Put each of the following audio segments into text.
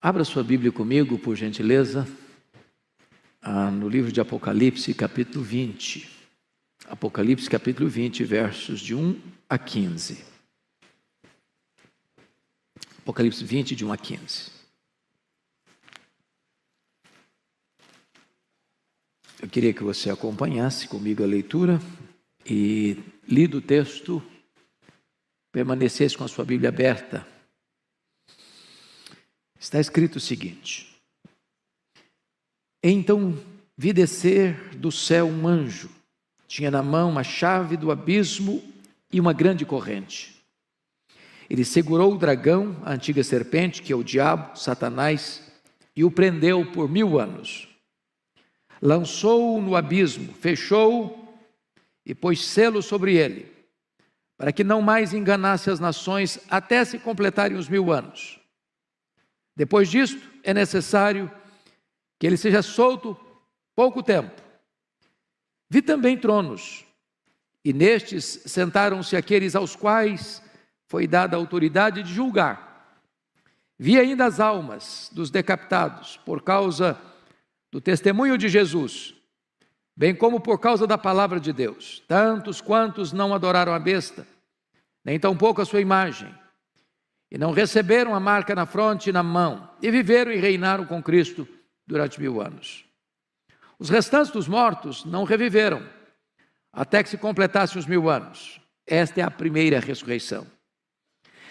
Abra sua Bíblia comigo, por gentileza, no livro de Apocalipse, capítulo 20. Apocalipse, capítulo 20, versos de 1 a 15. Apocalipse 20, de 1 a 15. Eu queria que você acompanhasse comigo a leitura e, lido o texto, permanecesse com a sua Bíblia aberta. Está escrito o seguinte: Então vi descer do céu um anjo, tinha na mão a chave do abismo e uma grande corrente. Ele segurou o dragão, a antiga serpente, que é o diabo, Satanás, e o prendeu por 1000 anos. Lançou-o no abismo, fechou-o e pôs selo sobre ele, para que não mais enganasse as nações até se completarem os 1000 anos. Depois disto, é necessário que ele seja solto pouco tempo. Vi também tronos, e nestes sentaram-se aqueles aos quais foi dada a autoridade de julgar. Vi ainda as almas dos decapitados por causa do testemunho de Jesus, bem como por causa da palavra de Deus, tantos quantos não adoraram a besta, nem tampouco a sua imagem, e não receberam a marca na fronte e na mão, e viveram e reinaram com Cristo durante 1000 anos. Os restantes dos mortos não reviveram, até que se completassem os 1000 anos. Esta é a primeira ressurreição.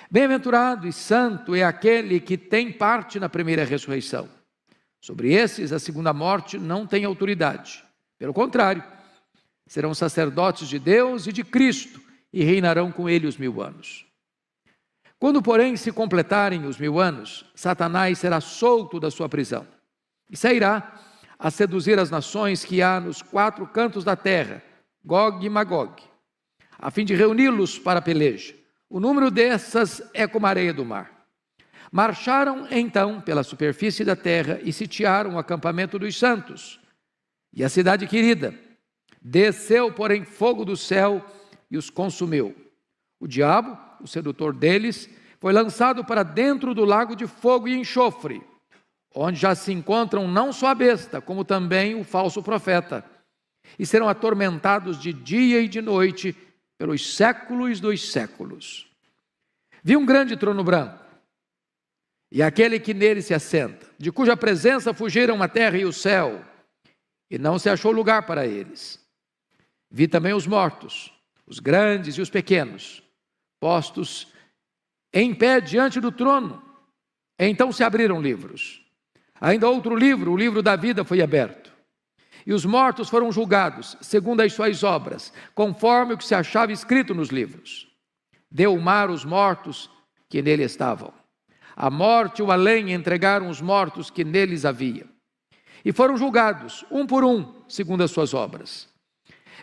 Bem-aventurado e santo é aquele que tem parte na primeira ressurreição. Sobre esses, a segunda morte não tem autoridade. Pelo contrário, serão sacerdotes de Deus e de Cristo, e reinarão com ele os 1000 anos. Quando, porém, se completarem os 1000 anos, Satanás será solto da sua prisão e sairá a seduzir as nações que há nos 4 cantos da terra, Gog e Magog, a fim de reuni-los para a peleja. O número dessas é como a areia do mar. Marcharam então pela superfície da terra e sitiaram o acampamento dos santos e a cidade querida. Desceu, porém, fogo do céu e os consumiu. O diabo, o sedutor deles, foi lançado para dentro do lago de fogo e enxofre, onde já se encontram não só a besta, como também o falso profeta, e serão atormentados de dia e de noite pelos séculos dos séculos. Vi um grande trono branco, e aquele que nele se assenta, de cuja presença fugiram a terra e o céu, e não se achou lugar para eles. Vi também os mortos, os grandes e os pequenos, postos em pé diante do trono. Então se abriram livros. Ainda outro livro, o livro da vida, foi aberto. E os mortos foram julgados, segundo as suas obras, conforme o que se achava escrito nos livros. Deu o mar os mortos que nele estavam. A morte e o além entregaram os mortos que neles havia. E foram julgados, um por um, segundo as suas obras.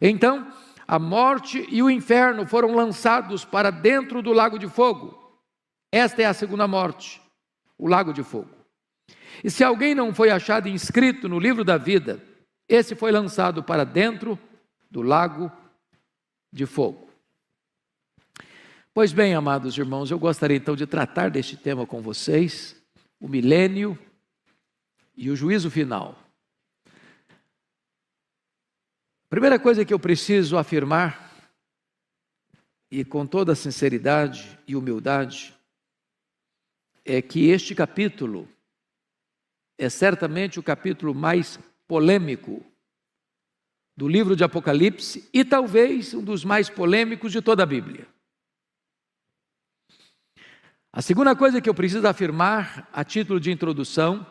Então, a morte e o inferno foram lançados para dentro do lago de fogo. Esta é a segunda morte, o lago de fogo. E se alguém não foi achado inscrito no livro da vida, esse foi lançado para dentro do lago de fogo. Pois bem, amados irmãos, eu gostaria então de tratar deste tema com vocês, o milênio e o juízo final. Primeira coisa que eu preciso afirmar, e com toda sinceridade e humildade, é que este capítulo é certamente o capítulo mais polêmico do livro de Apocalipse e talvez um dos mais polêmicos de toda a Bíblia. A segunda coisa que eu preciso afirmar, a título de introdução,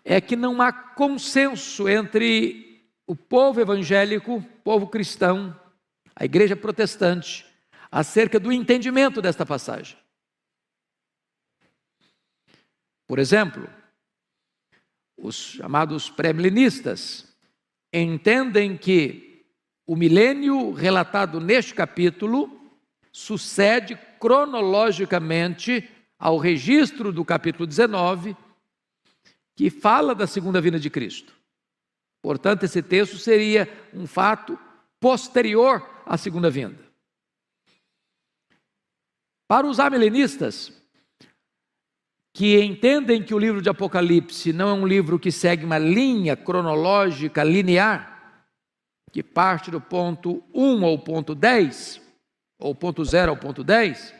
é que não há consenso entre o povo evangélico, povo cristão, a igreja protestante, acerca do entendimento desta passagem. Por exemplo, os chamados pré-milenistas entendem que o milênio relatado neste capítulo sucede cronologicamente ao registro do capítulo 19, que fala da segunda vinda de Cristo. Portanto, esse texto seria um fato posterior à segunda vinda. Para os amilenistas, que entendem que o livro de Apocalipse não é um livro que segue uma linha cronológica linear, que parte do ponto 1 ao ponto 10, ou ponto 0 ao ponto 10,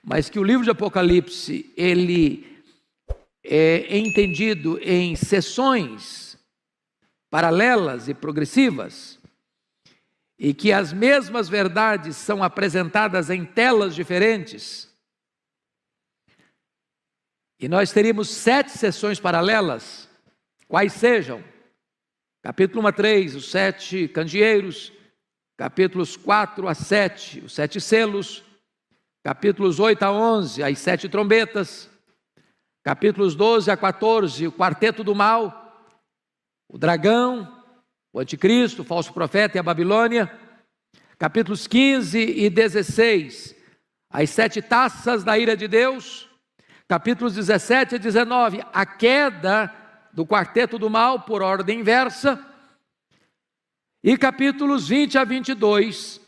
mas que o livro de Apocalipse, ele é entendido em sessões paralelas e progressivas, e que as mesmas verdades são apresentadas em telas diferentes. E nós teríamos 7 sessões paralelas, quais sejam: capítulo 1 a 3, os 7 candeeiros; capítulos 4 a 7, os 7 selos; capítulos 8 a 11, as 7 trombetas; capítulos 12 a 14, o quarteto do mal, o dragão, o anticristo, o falso profeta e a Babilônia; capítulos 15 e 16, as 7 taças da ira de Deus; capítulos 17 a 19, a queda do quarteto do mal por ordem inversa; e capítulos 20 a 22,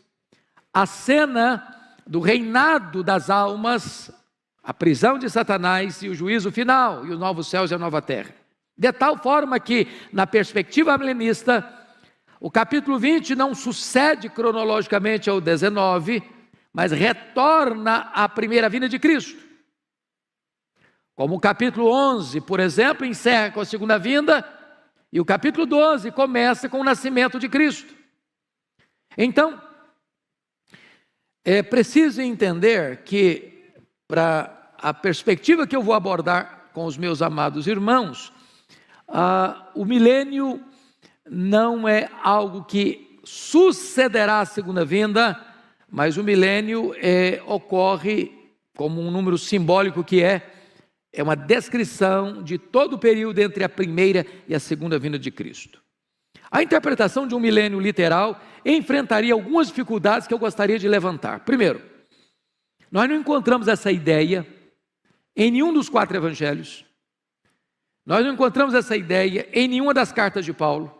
a cena do reinado das almas, a prisão de Satanás e o juízo final, e os novos céus e a nova terra. De tal forma que, na perspectiva milenista, o capítulo 20 não sucede cronologicamente ao 19, mas retorna à primeira vinda de Cristo. Como o capítulo 11, por exemplo, encerra com a segunda vinda, e o capítulo 12 começa com o nascimento de Cristo. Então, é preciso entender que, para a perspectiva que eu vou abordar com os meus amados irmãos, o milênio não é algo que sucederá à segunda vinda, mas o milênio ocorre como um número simbólico que é uma descrição de todo o período entre a primeira e a segunda vinda de Cristo. A interpretação de um milênio literal enfrentaria algumas dificuldades que eu gostaria de levantar. Primeiro, nós não encontramos essa ideia em nenhum dos 4 evangelhos. Nós não encontramos essa ideia em nenhuma das cartas de Paulo.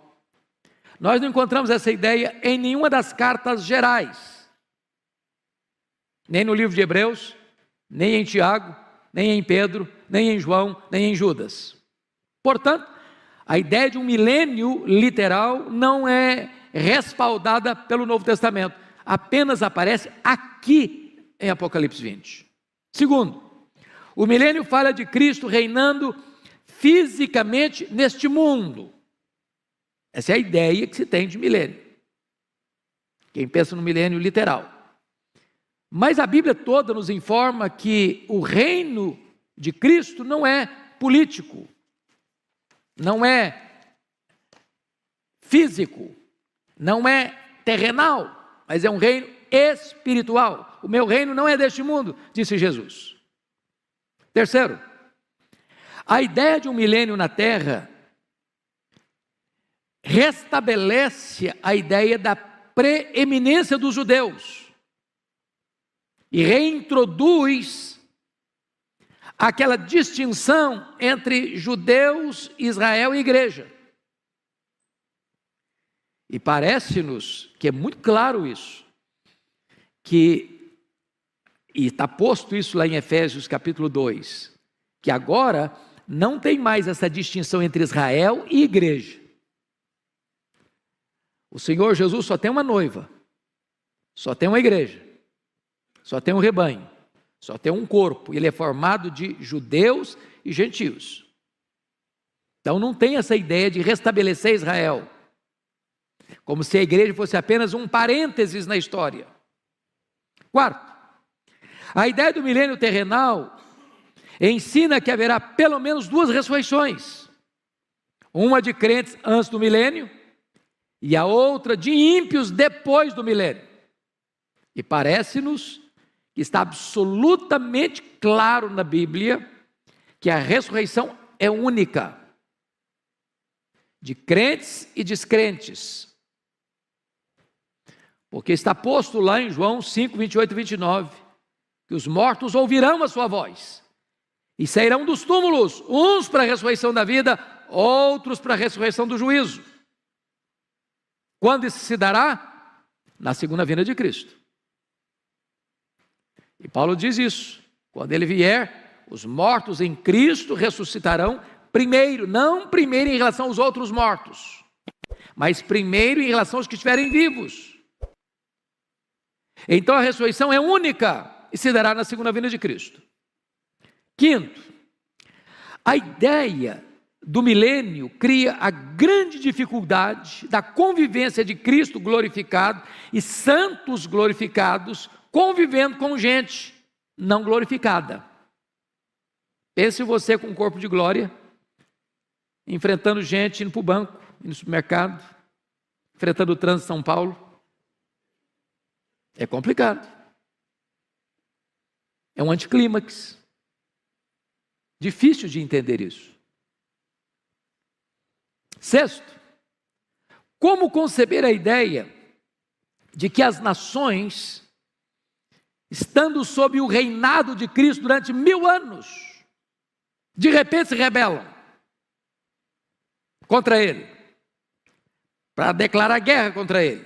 Nós não encontramos essa ideia em nenhuma das cartas gerais. Nem no livro de Hebreus, nem em Tiago, nem em Pedro, nem em João, nem em Judas. Portanto, a ideia de um milênio literal não é respaldada pelo Novo Testamento, apenas aparece aqui em Apocalipse 20. Segundo, o milênio fala de Cristo reinando fisicamente neste mundo. Essa é a ideia que se tem de milênio, quem pensa no milênio literal. Mas a Bíblia toda nos informa que o reino de Cristo não é político, não é físico, não é terrenal, mas é um reino espiritual. O meu reino não é deste mundo, disse Jesus. Terceiro, a ideia de um milênio na terra restabelece a ideia da preeminência dos judeus e reintroduz aquela distinção entre judeus, Israel e igreja. E parece-nos que é muito claro isso, e está posto isso lá em Efésios capítulo 2, que agora não tem mais essa distinção entre Israel e igreja. O Senhor Jesus só tem uma noiva, só tem uma igreja, só tem um rebanho, só tem um corpo. Ele é formado de judeus e gentios. Então não tem essa ideia de restabelecer Israel, como se a igreja fosse apenas um parênteses na história. Quarto, a ideia do milênio terrenal ensina que haverá pelo menos 2 ressurreições. Uma de crentes antes do milênio e a outra de ímpios depois do milênio. E parece-nos que está absolutamente claro na Bíblia que a ressurreição é única, de crentes e descrentes. Porque está posto lá em João 5, 28 e 29, que os mortos ouvirão a sua voz e sairão dos túmulos, uns para a ressurreição da vida, outros para a ressurreição do juízo. Quando isso se dará? Na segunda vinda de Cristo. E Paulo diz isso: quando ele vier, os mortos em Cristo ressuscitarão primeiro, não primeiro em relação aos outros mortos, mas primeiro em relação aos que estiverem vivos. Então a ressurreição é única e se dará na segunda vinda de Cristo. Quinto, a ideia do milênio cria a grande dificuldade da convivência de Cristo glorificado e santos glorificados convivendo com gente não glorificada. Pense você com um corpo de glória, enfrentando gente indo para o banco, indo no supermercado, enfrentando o trânsito de São Paulo. É complicado. É um anticlímax. Difícil de entender isso. Sexto, como conceber a ideia de que as nações, estando sob o reinado de Cristo durante 1000 anos, de repente se rebelam contra Ele, para declarar guerra contra Ele?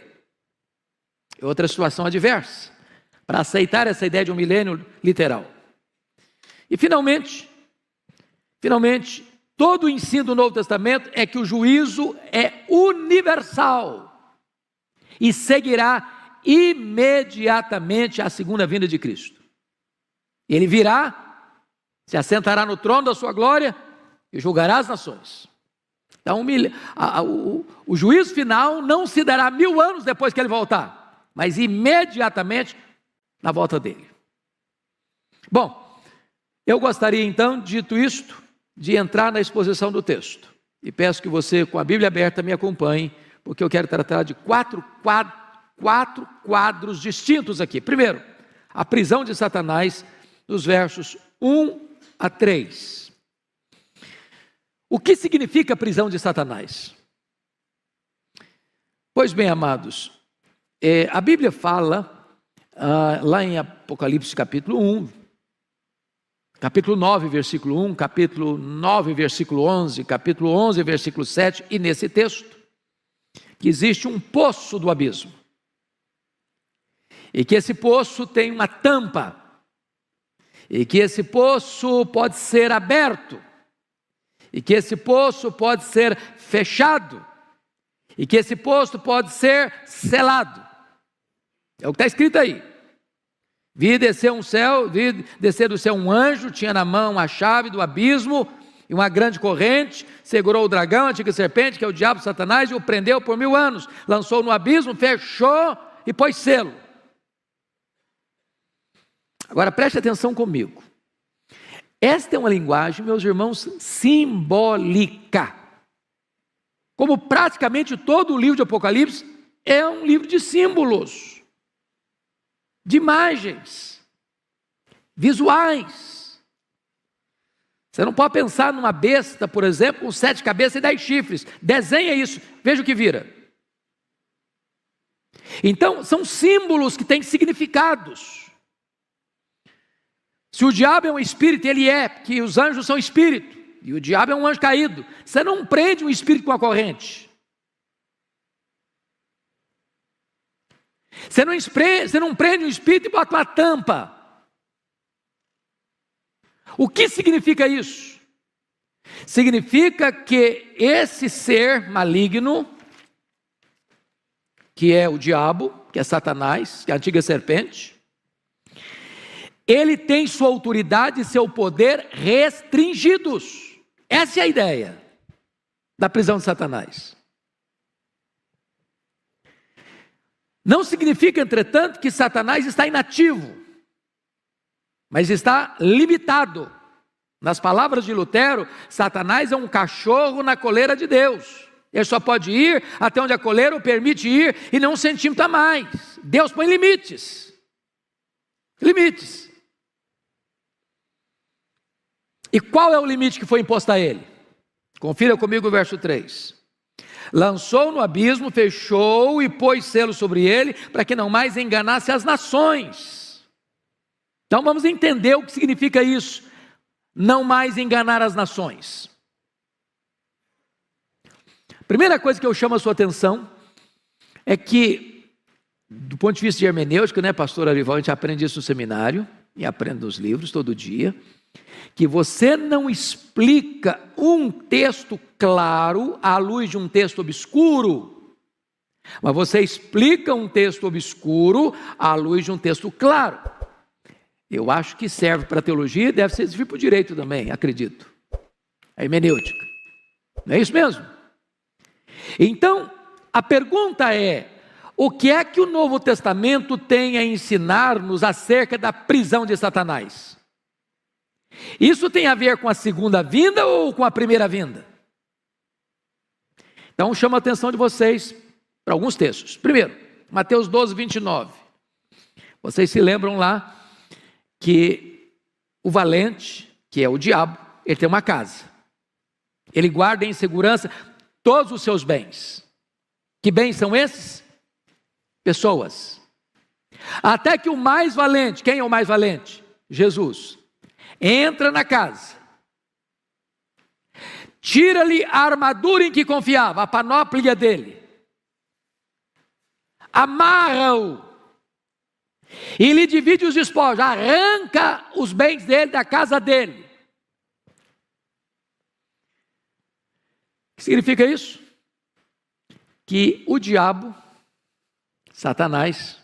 É outra situação adversa, para aceitar essa ideia de um milênio literal. E finalmente, todo o ensino do Novo Testamento é que o juízo é universal e seguirá imediatamente a segunda vinda de Cristo. Ele virá, se assentará no trono da sua glória e julgará as nações. Então o juízo final não se dará 1000 anos depois que ele voltar, mas imediatamente na volta dele. Bom, eu gostaria então, dito isto, de entrar na exposição do texto. E peço que você, com a Bíblia aberta, me acompanhe, porque eu quero tratar de quatro quadros distintos aqui. Primeiro, a prisão de Satanás, dos versos 1 a 3. O que significa a prisão de Satanás? Pois bem, amados, a Bíblia fala, lá em Apocalipse capítulo 1, capítulo 9, versículo 1, capítulo 9, versículo 11, capítulo 11, versículo 7, e nesse texto, que existe um poço do abismo, e que esse poço tem uma tampa, e que esse poço pode ser aberto, e que esse poço pode ser fechado, e que esse poço pode ser selado. É o que está escrito aí. Vi descer do céu um anjo, tinha na mão a chave do abismo e uma grande corrente, segurou o dragão, a antiga serpente, que é o diabo, Satanás, e o prendeu por 1000 anos, lançou no abismo, fechou e pôs selo. Agora preste atenção comigo. Esta é uma linguagem, meus irmãos, simbólica. Como praticamente todo o livro de Apocalipse é um livro de símbolos, de imagens, visuais. Você não pode pensar numa besta, por exemplo, com 7 cabeças e 10 chifres. Desenha isso, veja o que vira. Então, são símbolos que têm significados. Se o diabo é um espírito, ele é, porque os anjos são espírito, e o diabo é um anjo caído. Você não prende um espírito com a corrente. Você não prende um espírito e bota uma tampa. O que significa isso? Significa que esse ser maligno, que é o diabo, que é Satanás, que é a antiga serpente, ele tem sua autoridade e seu poder restringidos. Essa é a ideia da prisão de Satanás. Não significa, entretanto, que Satanás está inativo, mas está limitado. Nas palavras de Lutero, Satanás é um cachorro na coleira de Deus. Ele só pode ir até onde a coleira o permite ir e não 1 centímetro a mais. Deus põe limites. Limites. E qual é o limite que foi imposto a ele? Confira comigo o verso 3. Lançou no abismo, fechou e pôs selo sobre ele, para que não mais enganasse as nações. Então vamos entender o que significa isso, não mais enganar as nações. Primeira coisa que eu chamo a sua atenção é que, do ponto de vista de hermenêutica, né, pastor Arival, a gente aprende isso no seminário, e aprende nos livros todo dia. que você não explica um texto claro à luz de um texto obscuro, mas você explica um texto obscuro à luz de um texto claro. Eu acho que serve para a teologia e deve servir para o direito também, acredito. A hermenêutica. Não é isso mesmo? Então, a pergunta é: o que é que o Novo Testamento tem a ensinar-nos acerca da prisão de Satanás? Isso tem a ver com a segunda vinda ou com a primeira vinda? Então, chamo a atenção de vocês para alguns textos. Primeiro, Mateus 12, 29. Vocês se lembram lá que o valente, que é o diabo, ele tem uma casa. Ele guarda em segurança todos os seus bens. Que bens são esses? Pessoas. Até que o mais valente, quem é o mais valente? Jesus. Entra na casa, tira-lhe a armadura em que confiava, a panóplia dele, amarra-o e lhe divide os despojos, arranca os bens dele da casa dele. O que significa isso? Que o diabo, Satanás,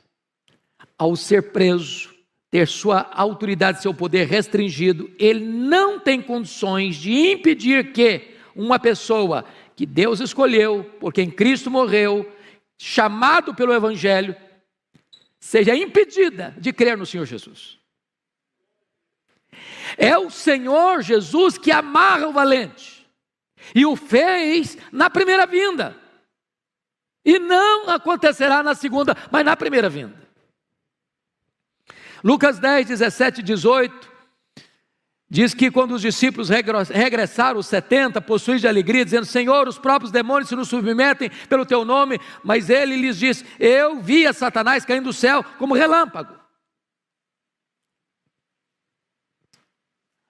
ao ser preso, ter sua autoridade, seu poder restringido, ele não tem condições de impedir que uma pessoa que Deus escolheu, por quem Cristo morreu, chamado pelo Evangelho, seja impedida de crer no Senhor Jesus. É o Senhor Jesus que amarra o valente, e o fez na primeira vinda, e não acontecerá na segunda, mas na primeira vinda. Lucas 10, 17 e 18, diz que quando os discípulos regressaram, os 70, possuídos de alegria, dizendo: Senhor, os próprios demônios se nos submetem pelo teu nome, mas ele lhes disse: eu vi a Satanás caindo do céu como relâmpago.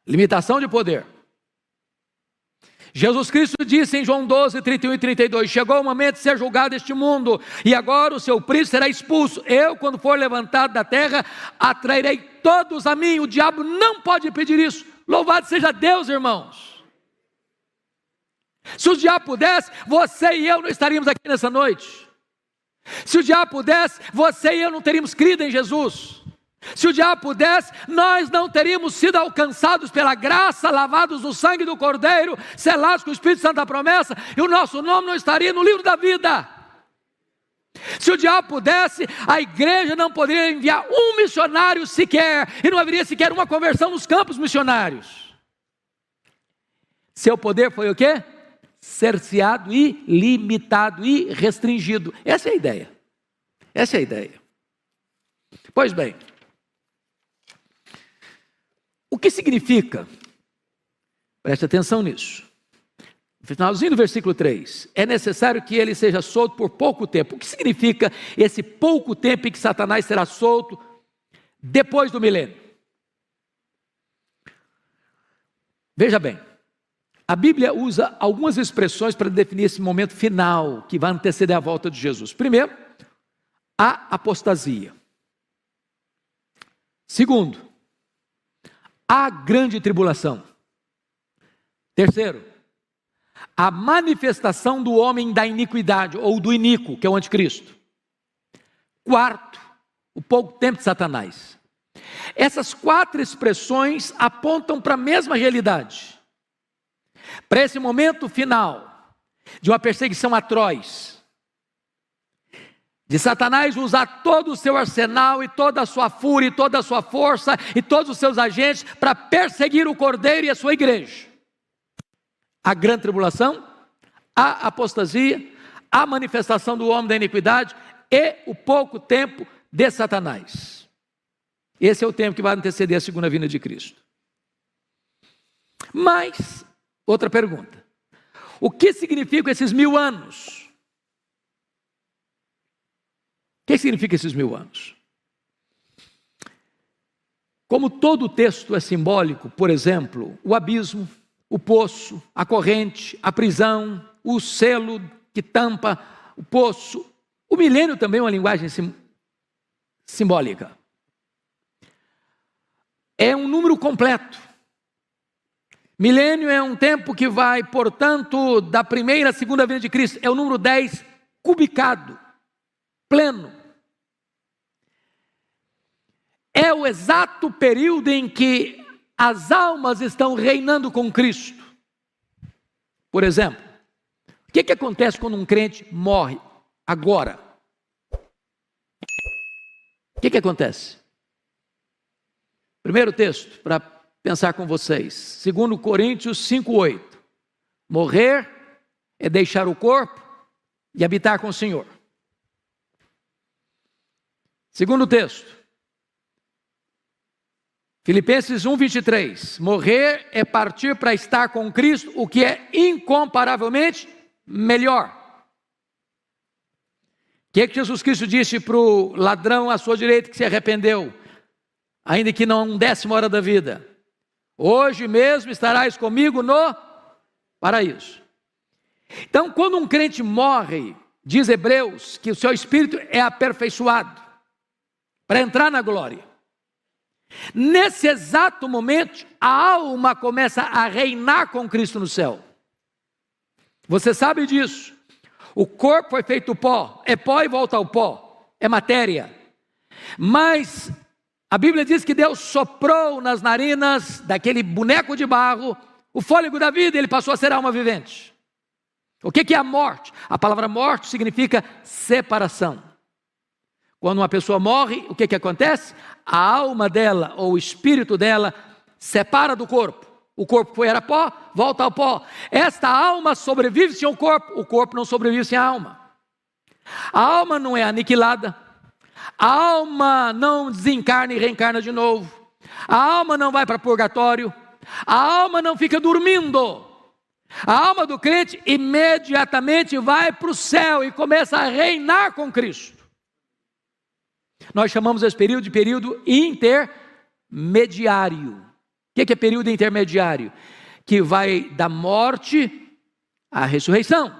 Limitação de poder. Jesus Cristo disse em João 12, 31 e 32, chegou o momento de ser julgado este mundo, e agora o seu príncipe será expulso. Eu, quando for levantado da terra, atrairei todos a mim. O diabo não pode impedir isso. Louvado seja Deus, irmãos. Se o diabo pudesse, você e eu não estaríamos aqui nessa noite. Se o diabo pudesse, você e eu não teríamos crido em Jesus. Se o diabo pudesse, nós não teríamos sido alcançados pela graça, lavados no sangue do Cordeiro, selados com o Espírito Santo da promessa, e o nosso nome não estaria no livro da vida. Se o diabo pudesse, a igreja não poderia enviar um missionário sequer, e não haveria sequer uma conversão nos campos missionários. Seu poder foi o quê? Cerceado e limitado e restringido. Essa é a ideia. Essa é a ideia. Pois bem, o que significa? Preste atenção nisso. No finalzinho do versículo 3, é necessário que ele seja solto por pouco tempo. O que significa esse pouco tempo em que Satanás será solto depois do milênio? Veja bem, a Bíblia usa algumas expressões para definir esse momento final que vai anteceder a volta de Jesus. Primeiro, a apostasia. Segundo, a grande tribulação. Terceiro, a manifestação do homem da iniquidade, ou do iníquo, que é o anticristo. Quarto, o pouco tempo de Satanás. Essas quatro expressões apontam para a mesma realidade. Para esse momento final, de uma perseguição atroz, de Satanás usar todo o seu arsenal e toda a sua fúria e toda a sua força e todos os seus agentes para perseguir o Cordeiro e a sua igreja. A grande tribulação, a apostasia, a manifestação do homem da iniquidade e o pouco tempo de Satanás. Esse é o tempo que vai anteceder a segunda vinda de Cristo. Mas, outra pergunta: o que significam esses 1000 anos? O que significa esses 1000 anos? Como todo o texto é simbólico, por exemplo, o abismo, o poço, a corrente, a prisão, o selo que tampa o poço, o milênio também é uma linguagem simbólica. É um número completo. Milênio é um tempo que vai, portanto, da primeira à segunda vinda de Cristo. É o número 10 cubicado, pleno. É o exato período em que as almas estão reinando com Cristo. Por exemplo, o que acontece quando um crente morre agora? O que acontece? Primeiro texto, para pensar com vocês, 2 Coríntios 5:8. Morrer é deixar o corpo e habitar com o Senhor. Segundo texto, Filipenses 1:23. Morrer é partir para estar com Cristo, o que é incomparavelmente melhor. O que Jesus Cristo disse para o ladrão à sua direita que se arrependeu, ainda que não 10ª hora da vida? Hoje mesmo estarás comigo no paraíso. Então, quando um crente morre, diz Hebreus que o seu espírito é aperfeiçoado para entrar na glória. Nesse exato momento, a alma começa a reinar com Cristo no céu. Você sabe disso. O corpo foi feito pó, é pó e volta ao pó, é matéria. Mas a Bíblia diz que Deus soprou nas narinas daquele boneco de barro o fôlego da vida, e ele passou a ser alma vivente. O que é a morte? A palavra morte significa separação. Quando uma pessoa morre, o que acontece? A alma dela, ou o espírito dela, separa do corpo. O corpo era pó, volta ao pó. Esta alma sobrevive sem o corpo não sobrevive sem a alma. A alma não é aniquilada, a alma não desencarna e reencarna de novo, a alma não vai para purgatório, a alma não fica dormindo. A alma do crente imediatamente vai para o céu e começa a reinar com Cristo. Nós chamamos esse período de período intermediário. O que é período intermediário? Que vai da morte à ressurreição.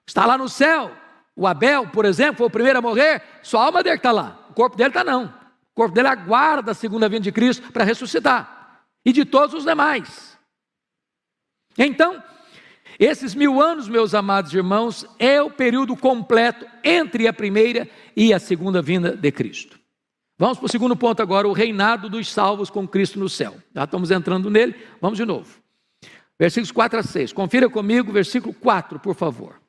Está lá no céu. O Abel, por exemplo, foi o primeiro a morrer. Só a alma dele está lá. O corpo dele está não. O corpo dele aguarda a segunda vinda de Cristo para ressuscitar. E de todos os demais. Então, esses 1000 anos, meus amados irmãos, é o período completo entre a primeira e a segunda vinda de Cristo. Vamos para o segundo ponto agora, o reinado dos salvos com Cristo no céu. Já estamos entrando nele, vamos de novo. Versículos 4-6, confira comigo, versículo 4, por favor.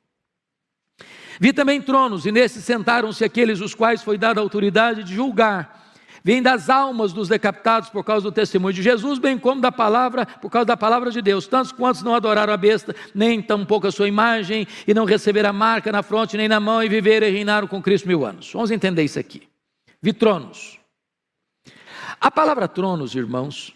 Vi também tronos, e nesses sentaram-se aqueles os quais foi dada a autoridade de julgar. Vêm das almas dos decapitados por causa do testemunho de Jesus, bem como da palavra, por causa da palavra de Deus. Tantos quantos não adoraram a besta, nem tampouco a sua imagem, e não receberam a marca na fronte nem na mão, e viveram e reinaram com Cristo 1000 anos. Vamos entender isso aqui. Vi tronos. A palavra tronos, irmãos,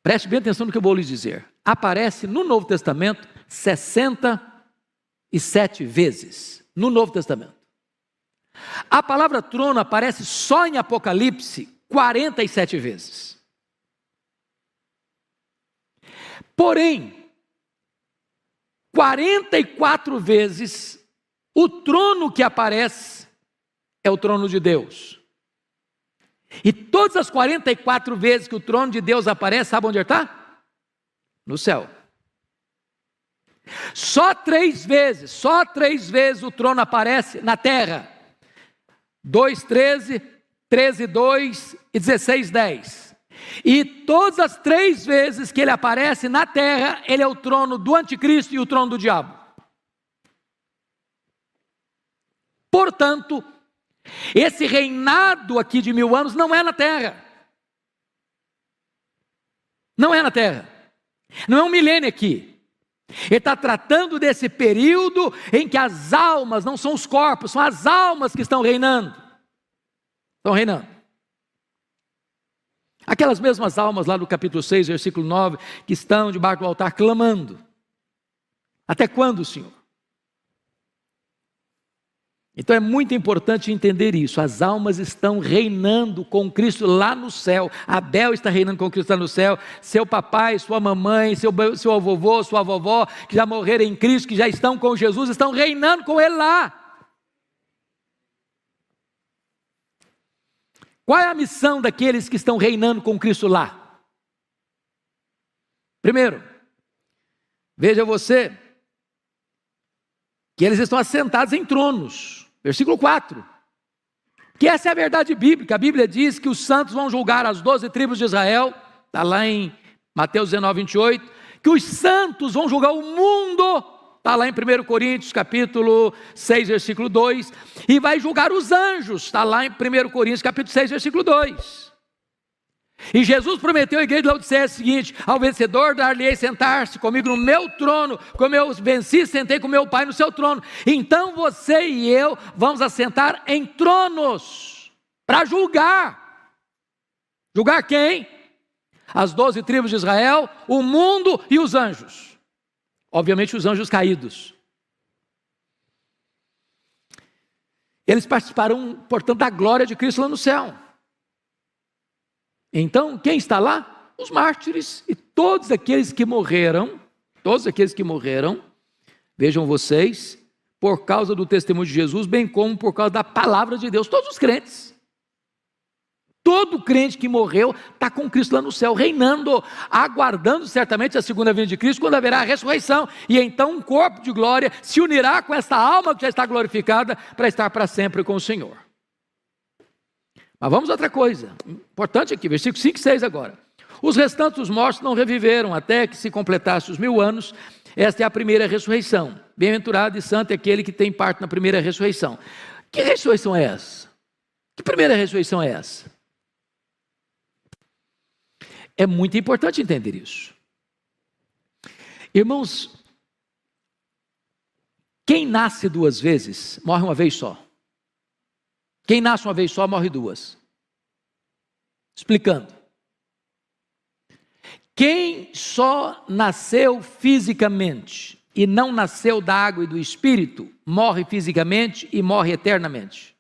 preste bem atenção no que eu vou lhes dizer. Aparece no Novo Testamento 67 vezes. No Novo Testamento. A palavra trono aparece só em Apocalipse 47 vezes. Porém, 44 vezes o trono que aparece é o trono de Deus. E todas as 44 vezes que o trono de Deus aparece, sabe onde ele está? No céu. Só 3 vezes o trono aparece na terra. 2:13, 13:2 e 16:10. E todas as 3 vezes que ele aparece na terra, ele é o trono do anticristo e o trono do diabo. Portanto, esse reinado aqui de 1000 anos não é na terra. Não é na terra. Não é um milênio aqui. Ele está tratando desse período em que as almas, não são os corpos, são as almas que estão reinando. Estão reinando. Aquelas mesmas almas lá do capítulo 6, versículo 9, que estão debaixo do altar clamando. Até quando, Senhor? Então é muito importante entender isso. As almas estão reinando com Cristo lá no céu. Abel está reinando com Cristo lá no céu. Seu papai, sua mamãe, seu vovô, sua vovó, que já morreram em Cristo, que já estão com Jesus, estão reinando com Ele lá. Qual é a missão daqueles que estão reinando com Cristo lá? Primeiro, veja você que eles estão assentados em tronos. Versículo 4. Que essa é a verdade bíblica. A Bíblia diz que os santos vão julgar as 12 tribos de Israel. Está lá em Mateus 19, 28. Que os santos vão julgar o mundo. Está lá em 1 Coríntios, capítulo 6, versículo 2. E vai julgar os anjos. Está lá em 1 Coríntios, capítulo 6, versículo 2. E Jesus prometeu à igreja de Laodiceia o seguinte: ao vencedor dar-lhe-ei sentar-se comigo no meu trono, como eu venci, sentei com meu Pai no seu trono. Então você e eu vamos assentar em tronos, para julgar. Julgar quem? As 12 tribos de Israel, o mundo e os anjos. Obviamente os anjos caídos. Eles participarão, portanto, da glória de Cristo lá no céu. Então, quem está lá? Os mártires e todos aqueles que morreram, vejam vocês, por causa do testemunho de Jesus, bem como por causa da palavra de Deus, todos os crentes. Todo crente que morreu está com Cristo lá no céu, reinando, aguardando certamente a segunda vinda de Cristo, quando haverá a ressurreição, e então um corpo de glória se unirá com esta alma que já está glorificada, para estar para sempre com o Senhor. Mas vamos a outra coisa, importante aqui, versículo 5 e 6 agora. Os restantes dos mortos não reviveram, até que se completasse os 1000 anos, esta é a primeira ressurreição. Bem-aventurado e santo é aquele que tem parte na primeira ressurreição. Que ressurreição é essa? Que primeira ressurreição é essa? É muito importante entender isso. Irmãos, quem nasce 2 vezes, morre uma vez só. Quem nasce uma vez só, morre 2. Explicando. Quem só nasceu fisicamente e não nasceu da água e do Espírito, morre fisicamente e morre eternamente.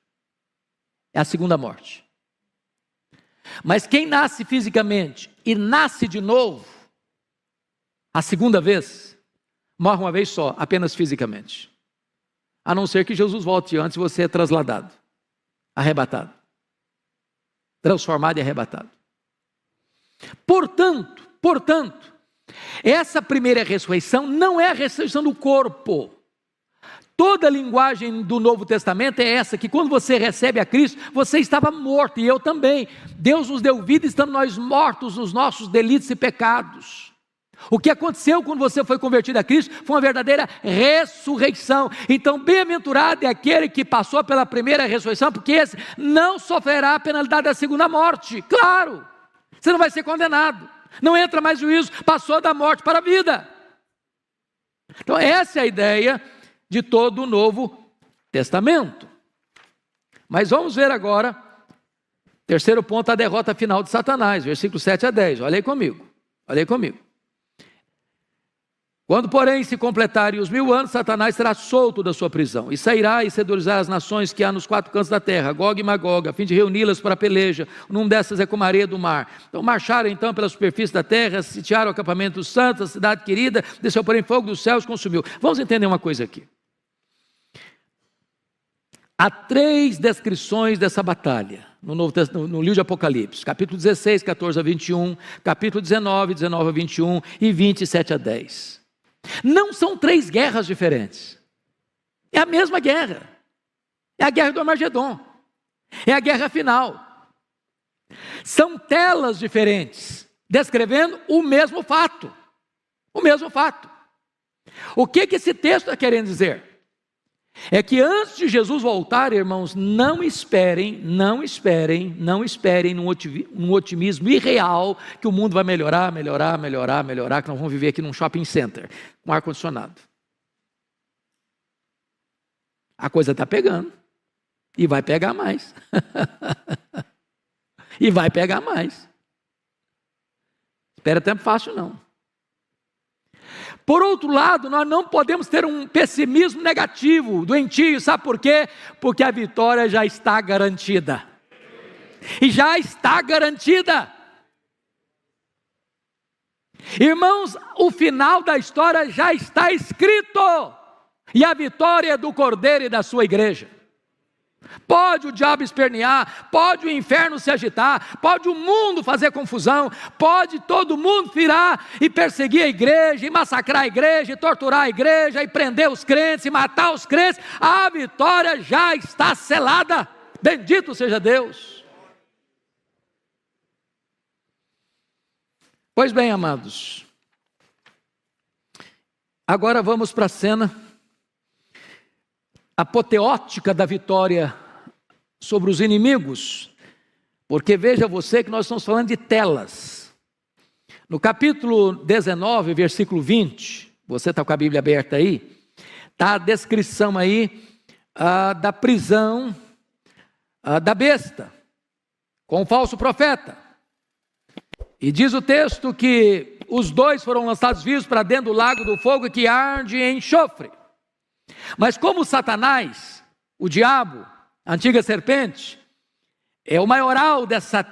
É a segunda morte. Mas quem nasce fisicamente e nasce de novo, a segunda vez, morre uma vez só, apenas fisicamente. A não ser que Jesus volte antes, você é trasladado, arrebatado, transformado e arrebatado. Portanto, essa primeira ressurreição não é a ressurreição do corpo. Toda a linguagem do Novo Testamento é essa, que quando você recebe a Cristo, você estava morto, e eu também. Deus nos deu vida, estando nós mortos nos nossos delitos e pecados. O que aconteceu quando você foi convertido a Cristo foi uma verdadeira ressurreição. Então, bem-aventurado é aquele que passou pela primeira ressurreição, porque esse não sofrerá a penalidade da segunda morte. Claro, você não vai ser condenado, não entra mais juízo, passou da morte para a vida. Então, essa é a ideia de todo o Novo Testamento. Mas vamos ver agora, terceiro ponto, a derrota final de Satanás, versículos 7 a 10, olha aí comigo. Quando, porém, se completarem os 1000 anos, Satanás será solto da sua prisão, e sairá e seduzirá as nações que há nos 4 cantos da terra, Gog e Magog, a fim de reuni-las para a peleja. O nome dessas é como a areia do mar. Então marcharam então pela superfície da terra, sitiaram o acampamento dos santos, a cidade querida, desceu porém fogo dos céus e consumiu. Vamos entender uma coisa aqui. Há 3 descrições dessa batalha no livro de Apocalipse, capítulo 16, 14 a 21, capítulo 19, 19 a 21 e 27 a 10. Não são 3 guerras diferentes, é a mesma guerra, é a guerra do Armagedon, é a guerra final. São telas diferentes, descrevendo o mesmo fato. O que esse texto está querendo dizer? É que antes de Jesus voltar, irmãos, não esperem num otimismo irreal que o mundo vai melhorar, que nós vamos viver aqui num shopping center, com ar-condicionado. A coisa está pegando, e vai pegar mais. Espera tempo fácil não. Por outro lado, nós não podemos ter um pessimismo negativo, doentio, sabe por quê? Porque a vitória já está garantida. Irmãos, o final da história já está escrito, e a vitória é do Cordeiro e da sua igreja. Pode o diabo espernear, pode o inferno se agitar, pode o mundo fazer confusão, pode todo mundo virar e perseguir a igreja, e massacrar a igreja, e torturar a igreja, e prender os crentes, e matar os crentes, a vitória já está selada. Bendito seja Deus. Pois bem, amados, agora vamos para a cena apoteótica da vitória sobre os inimigos, porque veja você que nós estamos falando de telas. No capítulo 19, versículo 20, você está com a Bíblia aberta aí, está a descrição aí da prisão da besta, com o falso profeta. E diz o texto que os dois foram lançados vivos para dentro do lago do fogo que arde em enxofre. Mas como Satanás, o diabo, a antiga serpente, é o maioral dessa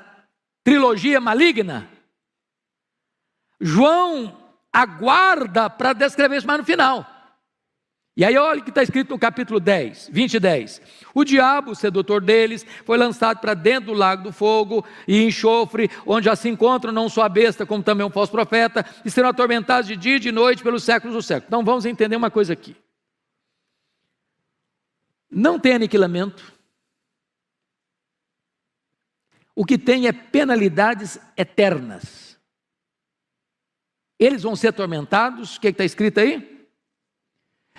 trilogia maligna, João aguarda para descrever isso mais no final. E aí olha o que está escrito no capítulo 10, 20 e 10. O diabo, o sedutor deles, foi lançado para dentro do lago do fogo e enxofre, onde já se encontram não só a besta, como também um falso profeta, e serão atormentados de dia e de noite pelos séculos dos séculos. Então vamos entender uma coisa aqui. Não tem aniquilamento. O que tem é penalidades eternas. Eles vão ser atormentados, o que está escrito aí?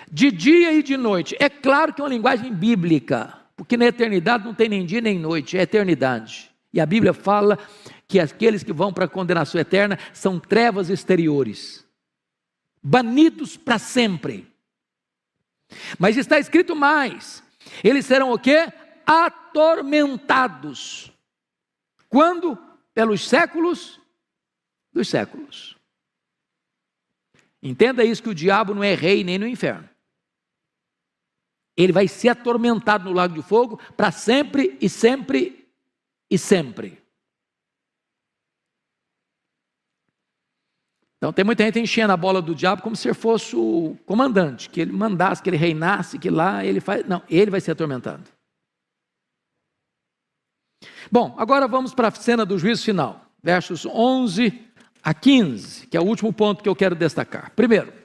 De dia e de noite. É claro que é uma linguagem bíblica, porque na eternidade não tem nem dia nem noite, é eternidade. E a Bíblia fala que aqueles que vão para a condenação eterna são trevas exteriores, banidos para sempre. Mas está escrito mais, eles serão o quê? Atormentados. Quando? Pelos séculos dos séculos. Entenda isso, que o diabo não é rei nem no inferno. Ele vai ser atormentado no lago de fogo para sempre e sempre e sempre. Então tem muita gente enchendo a bola do diabo como se ele fosse o comandante, que ele mandasse, que ele reinasse, que lá ele faz... Não, ele vai ser atormentado. Bom, agora vamos para a cena do juízo final, versos 11 a 15, que é o último ponto que eu quero destacar. Primeiro,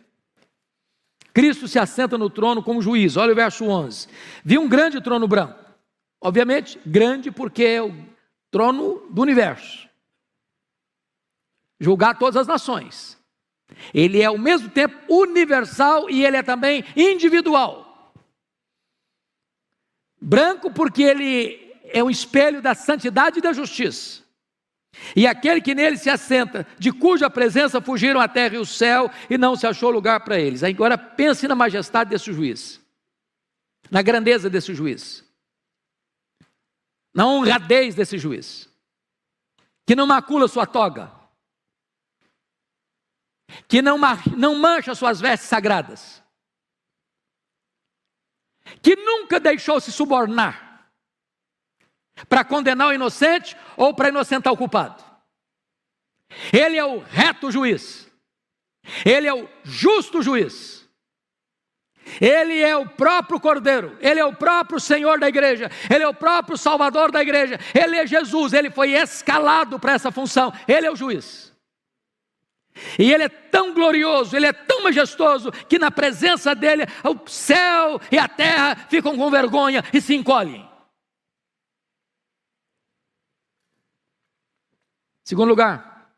Cristo se assenta no trono como juiz. Olha o verso 11. Vi um grande trono branco. Obviamente, grande porque é o trono do universo. Julgar todas as nações. Ele é ao mesmo tempo universal e ele é também individual. Branco porque ele é um espelho da santidade e da justiça. E aquele que nele se assenta, de cuja presença fugiram a terra e o céu, e não se achou lugar para eles. Agora pense na majestade desse juiz, na grandeza desse juiz, na honradez desse juiz, que não macula sua toga, que não mancha suas vestes sagradas, que nunca deixou se subornar para condenar o inocente ou para inocentar o culpado. Ele é o reto juiz, ele é o justo juiz, ele é o próprio Cordeiro, ele é o próprio Senhor da igreja, ele é o próprio Salvador da igreja, ele é Jesus, ele foi escalado para essa função, ele é o juiz. E ele é tão glorioso, ele é tão majestoso, que na presença dele o céu e a terra ficam com vergonha e se encolhem. Segundo lugar,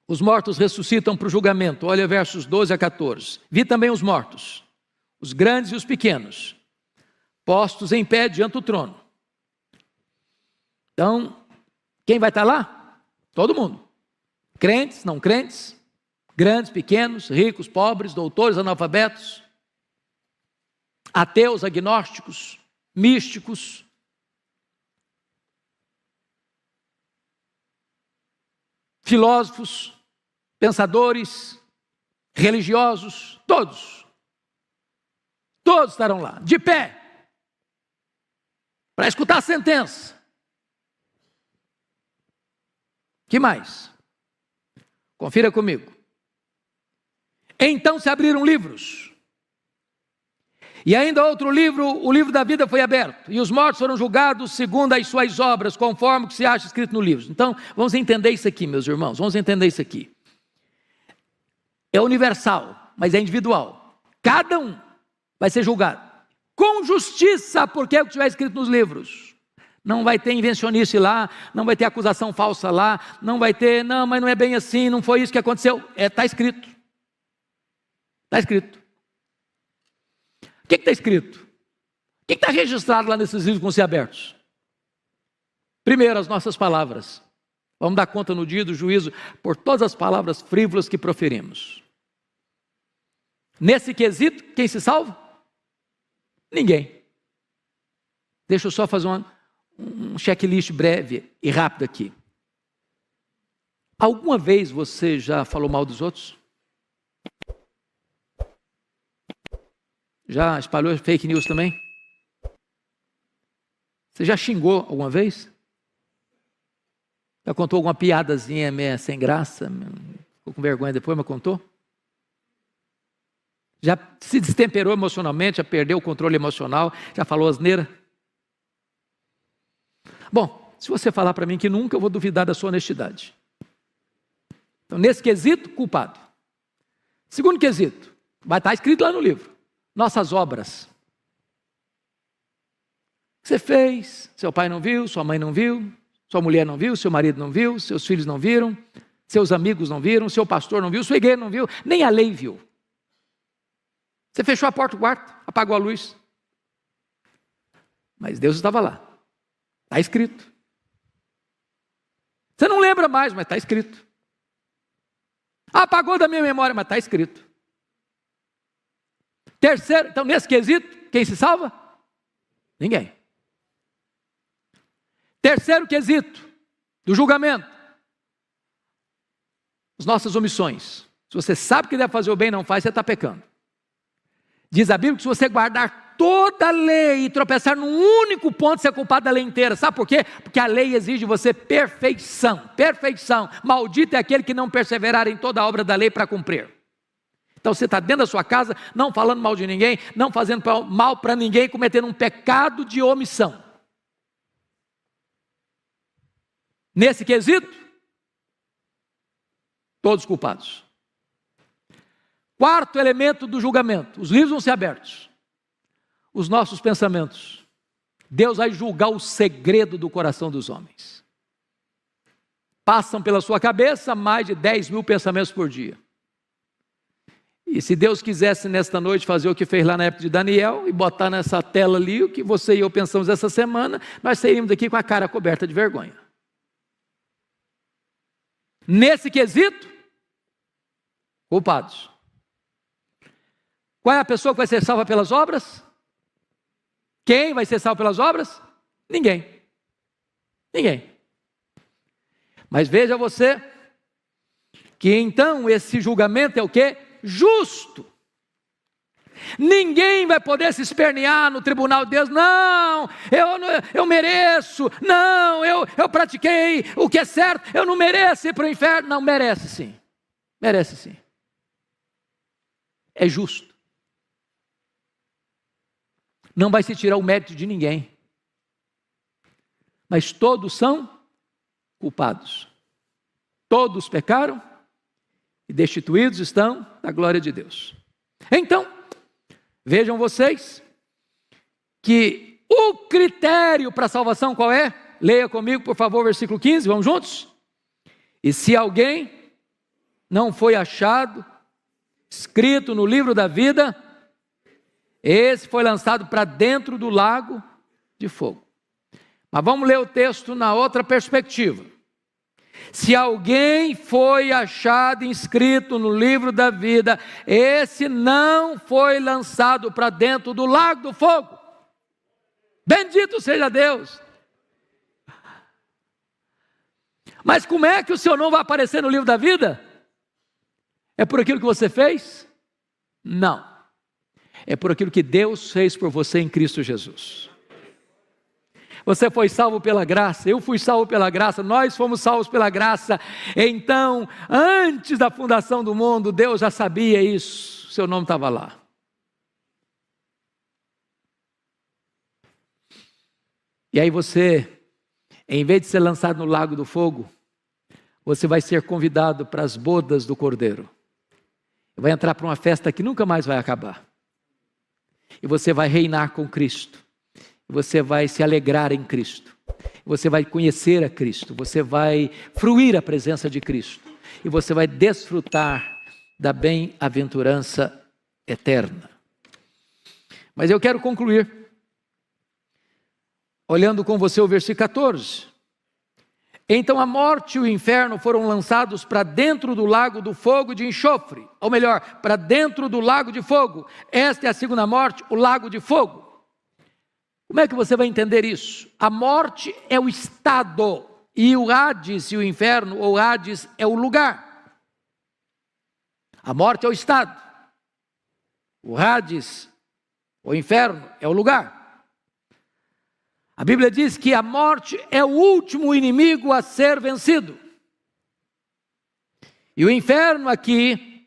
os mortos ressuscitam para o julgamento. Olha versos 12 a 14. Vi também os mortos, os grandes e os pequenos, postos em pé diante do trono. Então, quem vai estar lá? Todo mundo. Crentes, não crentes, grandes, pequenos, ricos, pobres, doutores, analfabetos, ateus, agnósticos, místicos, filósofos, pensadores, religiosos, todos estarão lá, de pé, para escutar a sentença. Que mais? Confira comigo. Então se abriram livros, E ainda outro livro, o livro da vida foi aberto, e os mortos foram julgados segundo as suas obras, conforme o que se acha escrito no livro. Então, vamos entender isso aqui, meus irmãos, vamos entender isso aqui. É universal, mas é individual. Cada um vai ser julgado com justiça, porque é o que estiver escrito nos livros. Não vai ter invencionice lá, não vai ter acusação falsa lá, não vai ter, não, mas não é bem assim, não foi isso que aconteceu. Está escrito. Está escrito. O que está escrito? O que está registrado lá nesses livros que vão ser abertos? Primeiro, as nossas palavras. Vamos dar conta no dia do juízo por todas as palavras frívolas que proferimos. Nesse quesito, quem se salva? Ninguém. Deixa eu só fazer um checklist breve e rápido aqui. Alguma vez você já falou mal dos outros? Já espalhou fake news também? Você já xingou alguma vez? Já contou alguma piadazinha meio sem graça? Ficou com vergonha depois, mas contou? Já se destemperou emocionalmente, já perdeu o controle emocional, já falou asneira? Bom, se você falar para mim que nunca, eu vou duvidar da sua honestidade. Então, nesse quesito, culpado. Segundo quesito, vai estar escrito lá no livro. Nossas obras. O que você fez, seu pai não viu, sua mãe não viu, sua mulher não viu, seu marido não viu, seus filhos não viram, seus amigos não viram, seu pastor não viu, sua igreja não viu, nem a lei viu. Você fechou a porta do quarto, apagou a luz. Mas Deus estava lá. Está escrito. Você não lembra mais, mas está escrito. Apagou da minha memória, mas está escrito. Terceiro, então nesse quesito, quem se salva? Ninguém. Terceiro quesito do julgamento. As nossas omissões. Se você sabe que deve fazer o bem e não faz, você está pecando. Diz a Bíblia que se você guardar toda a lei e tropeçar num único ponto, você é culpado da lei inteira. Sabe por quê? Porque a lei exige de você perfeição. Perfeição. Maldito é aquele que não perseverar em toda a obra da lei para cumprir. Então você está dentro da sua casa, não falando mal de ninguém, não fazendo mal para ninguém, cometendo um pecado de omissão. Nesse quesito, todos culpados. Quarto elemento do julgamento, os livros vão ser abertos. Os nossos pensamentos. Deus vai julgar o segredo do coração dos homens. Passam pela sua cabeça mais de 10.000 pensamentos por dia. E se Deus quisesse nesta noite fazer o que fez lá na época de Daniel e botar nessa tela ali o que você e eu pensamos essa semana, nós saímos daqui com a cara coberta de vergonha. Nesse quesito, culpados. Qual é a pessoa que vai ser salva pelas obras? Quem vai ser salvo pelas obras? Ninguém. Ninguém. Mas veja você que então esse julgamento é o quê? Justo. Ninguém vai poder se espernear no tribunal de Deus. Não, eu mereço. Não, eu pratiquei o que é certo. Eu não mereço ir para o inferno. Não, merece sim. Merece sim. É justo. Não vai se tirar o mérito de ninguém. Mas todos são culpados. Todos pecaram e destituídos estão da glória de Deus. Então, vejam vocês que o critério para a salvação qual é? Leia comigo, por favor, versículo 15, vamos juntos? E se alguém não foi achado, escrito no livro da vida, esse foi lançado para dentro do lago de fogo. Mas vamos ler o texto na outra perspectiva. Se alguém foi achado inscrito no livro da vida, esse não foi lançado para dentro do lago do fogo. Bendito seja Deus. Mas como é que o seu nome vai aparecer no livro da vida? É por aquilo que você fez? Não. É por aquilo que Deus fez por você em Cristo Jesus. Você foi salvo pela graça, eu fui salvo pela graça, nós fomos salvos pela graça. Então, antes da fundação do mundo, Deus já sabia isso, seu nome estava lá. E aí você, em vez de ser lançado no lago do fogo, você vai ser convidado para as bodas do Cordeiro. Vai entrar para uma festa que nunca mais vai acabar. E você vai reinar com Cristo. Você vai se alegrar em Cristo. Você vai conhecer a Cristo. Você vai fruir a presença de Cristo. E você vai desfrutar da bem-aventurança eterna. Mas eu quero concluir olhando com você o versículo 14. Então a morte e o inferno foram lançados para dentro do lago do fogo de enxofre. Ou melhor, para dentro do lago de fogo. Esta é a segunda morte, o lago de fogo. Como é que você vai entender isso? A morte é o estado. E o Hades e o inferno, ou Hades, é o lugar. A morte é o estado. O Hades, o inferno, é o lugar. A Bíblia diz que a morte é o último inimigo a ser vencido. E o inferno aqui,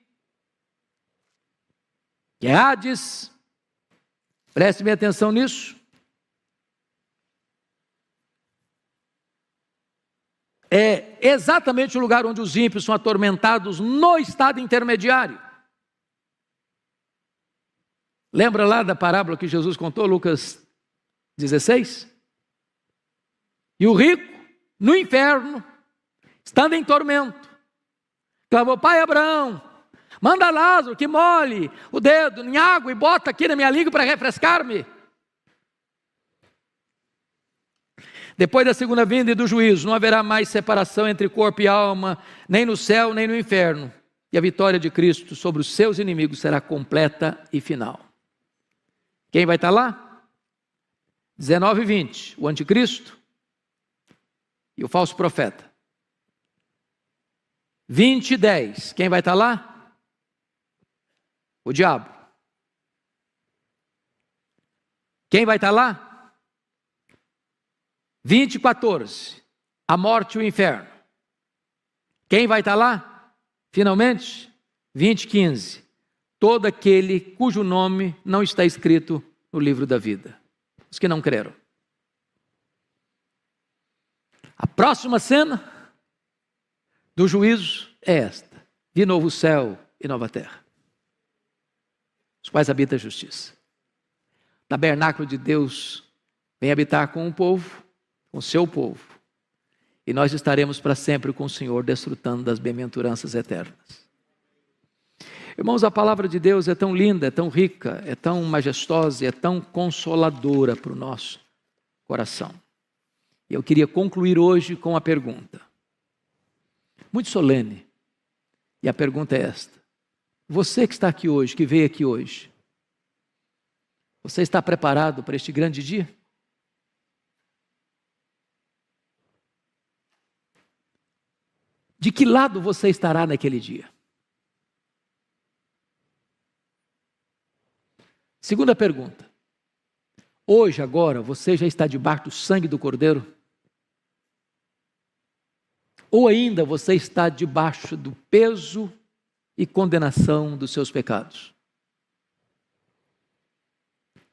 que é Hades, preste bem atenção nisso, é exatamente o lugar onde os ímpios são atormentados no estado intermediário. Lembra lá da parábola que Jesus contou, Lucas 16? E o rico, no inferno, estando em tormento, clamou: Pai Abraão, manda Lázaro que molhe o dedo em água e bota aqui na minha língua para refrescar-me. Depois da segunda vinda e do juízo, não haverá mais separação entre corpo e alma, nem no céu, nem no inferno. E a vitória de Cristo sobre os seus inimigos será completa e final. Quem vai estar lá? 19 e 20, o anticristo e o falso profeta. 20 e 10, quem vai estar lá? O diabo. Quem vai estar lá? 20 e 14, a morte e o inferno. Quem vai estar lá? Finalmente, 20 e 15, todo aquele cujo nome não está escrito no livro da vida. Os que não creram. A próxima cena do juízo é esta: vi novo céu e nova terra, os quais habita a justiça. O tabernáculo de Deus vem habitar com o povo, com o seu povo, e nós estaremos para sempre com o Senhor, desfrutando das bem-aventuranças eternas. Irmãos, a palavra de Deus é tão linda, é tão rica, é tão majestosa, é tão consoladora para o nosso coração. E eu queria concluir hoje com uma pergunta, muito solene, e a pergunta é esta: você que está aqui hoje, que veio aqui hoje, você está preparado para este grande dia? De que lado você estará naquele dia? Segunda pergunta: hoje, agora, você já está debaixo do sangue do Cordeiro? Ou ainda você está debaixo do peso e condenação dos seus pecados?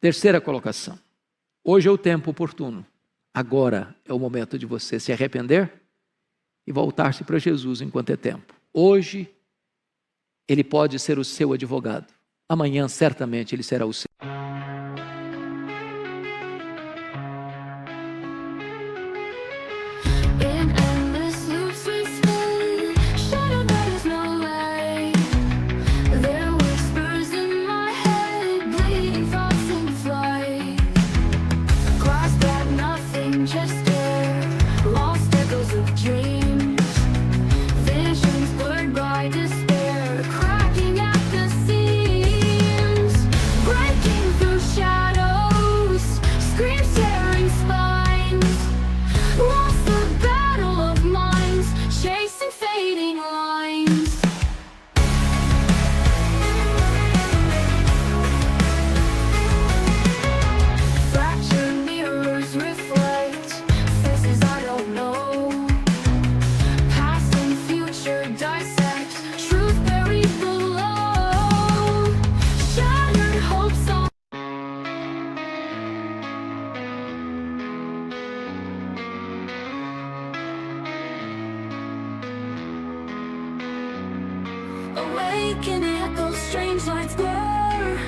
Terceira colocação: hoje é o tempo oportuno. Agora é o momento de você se arrepender e voltar-se para Jesus enquanto é tempo. Hoje, Ele pode ser o seu advogado. Amanhã, certamente, Ele será o seu. Breaking Awake in echoes, strange lights blur.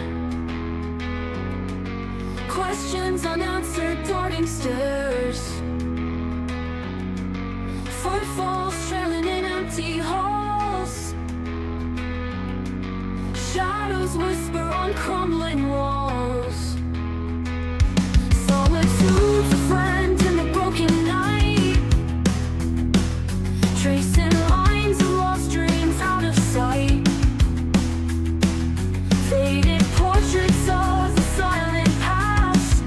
Questions unanswered, darting stares. Footfalls trailing in empty halls. Shadows whisper on crumbling walls. Solitude's a friend in the broken night, tracing lines of lost dreams out of sight. Faded portraits of the silent past,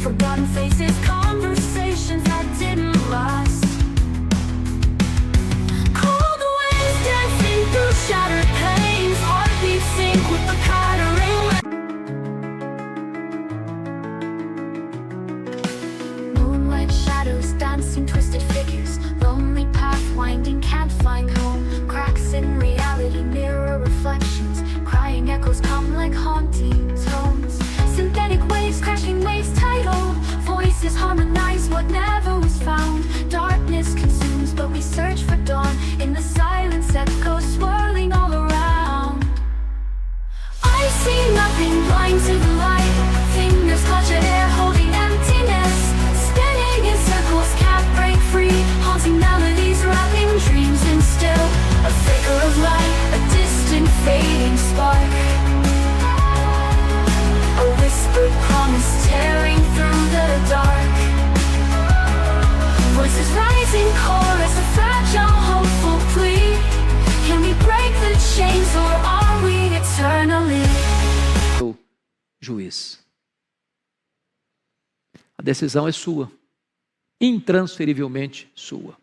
forgotten faces, conversations that didn't last. Cold winds dancing through shattered panes, heartbeats sync with the pattering. Moonlight shadows dancing, twisted figures, lonely path winding, can't find home. Cracks in reality, mirror reflections, crying echoes come like haunting tones. Synthetic waves, crashing waves, tidal voices harmonize what never was found. Darkness consumes, but we search for dawn in the silence, echoes swirling all around. I see nothing, blind to the light. Fingers clutch at air, holding emptiness. Spinning in circles, can't break free. Haunting melodies, wrapping dreams in still. A flicker of light, a distant fading spark. A whispered promise tearing through the dark. Voices rising, chorus, a fragile, hopeful plea. Can we break the chains or are we eternally? O juiz. A decisão é sua, intransferivelmente sua.